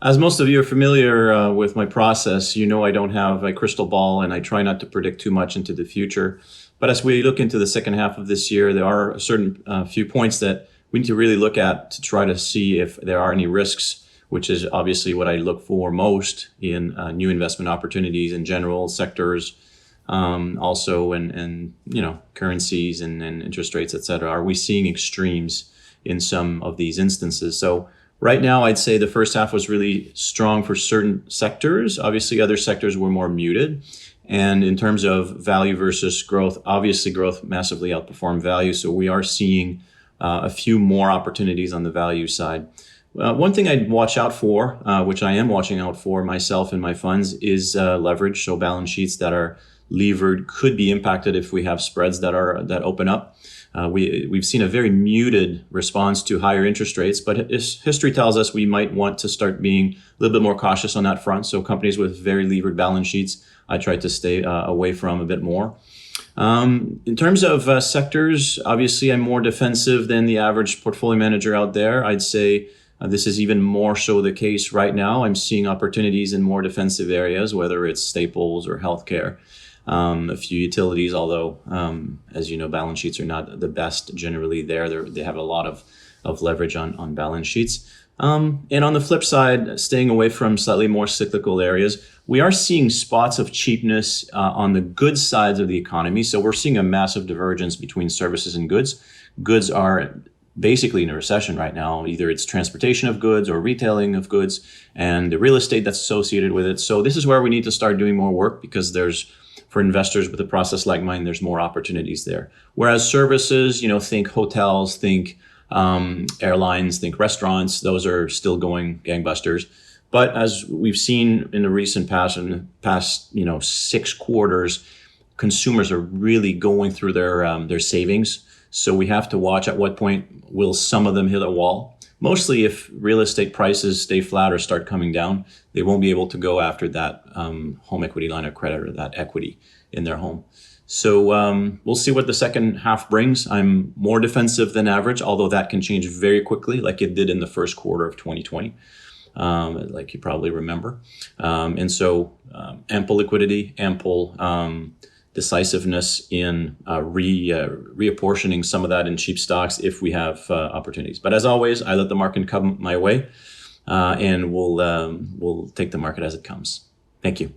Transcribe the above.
As most of you are familiar with my process, you know I don't have a crystal ball and I try not to predict too much into the future. But as we look into the second half of this year, there are a certain few points that we need to really look at to try to see if there are any risks, which is obviously what I look for most in new investment opportunities in general sectors, also in currencies and interest rates, et cetera. Are we seeing extremes in some of these instances? So right now, I'd say the first half was really strong for certain sectors. Obviously, other sectors were more muted. And in terms of value versus growth, obviously growth massively outperformed value. So we are seeing a few more opportunities on the value side. One thing I'd watch out for, which I am watching out for myself and my funds, is leverage. So balance sheets that are levered could be impacted if we have spreads that open up. We've seen a very muted response to higher interest rates, but history tells us we might want to start being a little bit more cautious on that front. So companies with very levered balance sheets, I try to stay away from a bit more. In terms of sectors, obviously I'm more defensive than the average portfolio manager out there. I'd say this is even more so the case right now. I'm seeing opportunities in more defensive areas, whether it's staples or healthcare. A few utilities, although, as you know, balance sheets are not the best generally there. They have a lot of leverage on balance sheets. And on the flip side, staying away from slightly more cyclical areas, we are seeing spots of cheapness on the goods sides of the economy. So we're seeing a massive divergence between services and goods. Goods are basically in a recession right now. Either it's transportation of goods or retailing of goods and the real estate that's associated with it. So this is where we need to start doing more work because for investors with a process like mine, there's more opportunities there. Whereas services, think hotels, think airlines, think restaurants, those are still going gangbusters. But as we've seen in the recent past, 6 quarters, consumers are really going through their savings. So we have to watch at what point will some of them hit a wall. Mostly if real estate prices stay flat or start coming down, they won't be able to go after that home equity line of credit or that equity in their home. So we'll see what the second half brings. I'm more defensive than average, although that can change very quickly like it did in the first quarter of 2020, like you probably remember. And so ample liquidity, ample decisiveness in reapportioning some of that in cheap stocks if we have opportunities. But as always, I let the market come my way, and we'll take the market as it comes. Thank you.